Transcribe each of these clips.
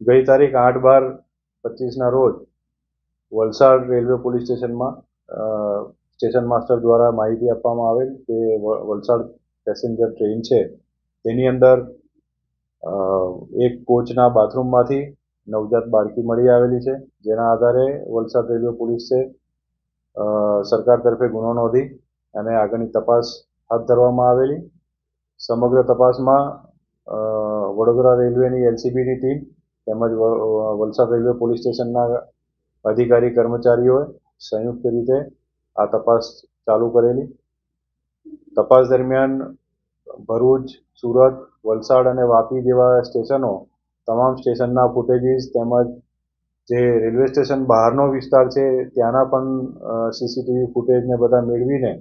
ગઈ તારીખ 8/12/25ના રોજ વલસાડ રેલવે પોલીસ સ્ટેશનમાં સ્ટેશન માસ્ટર દ્વારા માહિતી આપવામાં આવેલ કે વલસાડ પેસેન્જર ટ્રેન છે તેની અંદર એક કોચના બાથરૂમમાંથી નવજાત બાળકી મળી આવેલી છે, જેના આધારે વલસાડ રેલવે પોલીસે સરકાર તરફે ગુનો નોંધી અને આગળની તપાસ હાથ ધરવામાં આવેલી. સમગ્ર તપાસમાં વડોદરા રેલવેની એલસીબીની ટીમ તેમજ વલસાડ રેલવે પોલીસ સ્ટેશનના અધિકારી કર્મચારીઓએ સંયુક્ત રીતે આ તપાસ ચાલુ કરેલી. તપાસ દરમિયાન ભરૂચ, સુરત, વલસાડ અને વાપી જેવા સ્ટેશનો તમામ સ્ટેશનના ફૂટેજીસ તેમજ જે રેલવે સ્ટેશન બહારનો વિસ્તાર છે ત્યાંના પણ સીસીટીવી ફૂટેજને બધા મેળવીને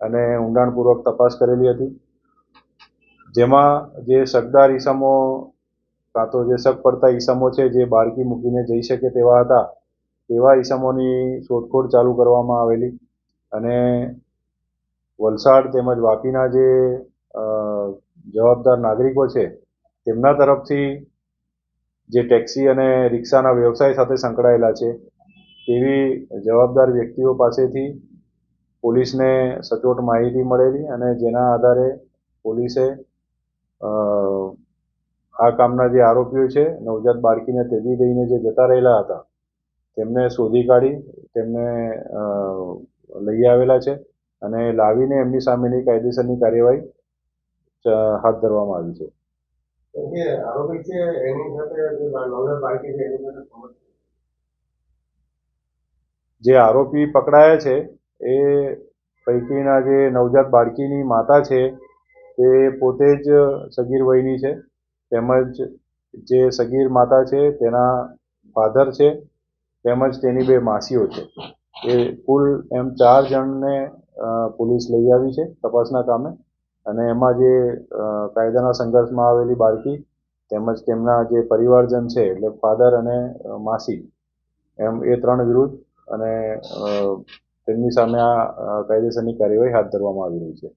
અને ઊંડાણપૂર્વક તપાસ કરેલી હતી, જેમાં જે શકદાર ઈસમો કાં તો જે શક પડતા ઈસમો છે જે બાળકી મૂકીને જઈ શકે તેવા હતા તેવા ઈસમોની શોધખોળ ચાલુ કરવામાં આવેલી અને વલસાડ તેમજ વાપીના જે જવાબદાર નાગરિકો છે તેમના તરફથી જે ટેક્સી અને રિક્ષાના વ્યવસાય સાથે સંકળાયેલા છે તેવી જવાબદાર વ્યક્તિઓ પાસેથી પોલીસને સચોટ માહિતી મળેલી અને જેના આધારે પોલીસે આ કામના જે આરોપીઓ છે નવજાત બાળકીને તેડી દઈને જે જતા રહેલા હતા તેમને શોધી કાઢી તેમને લઈ આવેલા છે અને લાવીને એમની સામેની કાયદેસરની કાર્યવાહી હાથ ધરવામાં આવી છે. જે આરોપી પકડાયા છે એ પૈકીના જે નવજાત બાળકીની માતા છે તે પોતે જ સગીર વયની છે, તેમજ જે સગીર માતા છે તેના ફાધર છે તેમજ તેની 2 માસીઓ છે. એ કુલ એમ 4 જણને પોલીસ લઈ આવી છે તપાસના કામે અને એમાં જે કાયદાના સંઘર્ષમાં આવેલી બાળકી તેમજ તેમના જે પરિવારજન છે એટલે ફાધર અને માસી એમ એ 3 વિરુદ્ધ અને તેમની સામે આ કાયદેસરની કાર્યવાહી હાથ ધરવામાં આવી રહી છે.